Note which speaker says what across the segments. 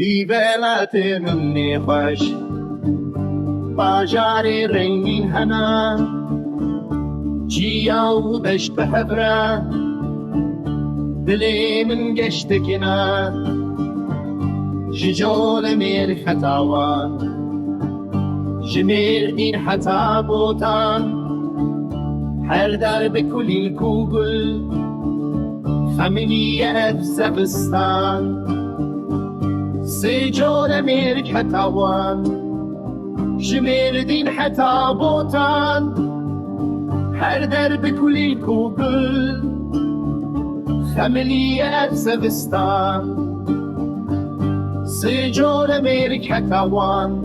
Speaker 1: دیوالات منی خوش باجاری رنگین هنا جیا و بشت بحبره دلی من گشت کنار ججول میر خطاوان جمیر این حتا بوتان هر در بکلی کوگل خمینیت زبستان سجول میر خطاوان جمیر دین حتا بوتان هر در بکلی کوگل خمینیت زبستان سجول میر خطاوان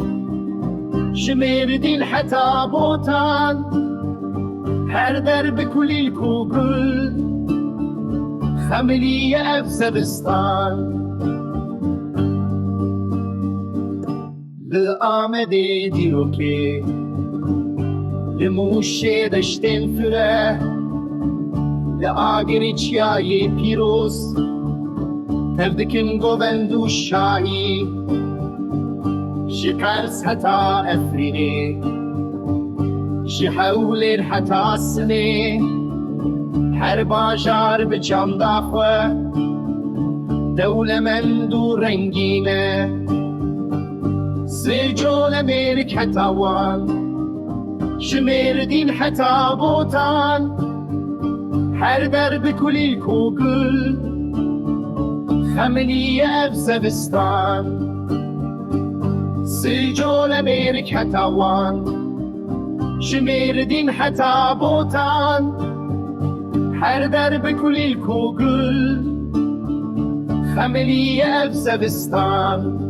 Speaker 1: جمیر دین حتا بوتان هر در بکلی کوگل خمینیت زبستان لآمده دیو که لموشه دشتن فره لآگری چیای پیروز تردکن گوبندو شایی شقرس حتا افرینه شحولر حتا سنه هر باجار به جام داخوه دولمند و رنگینه سجول میرک حتاوان شمیر دین حتا بوتان هر در بکلی کوگل خمینیت زبستان سجول میرک حتاوان شمیر دین حتا بوتان هر در بکلی کوگل خمینیت زبستان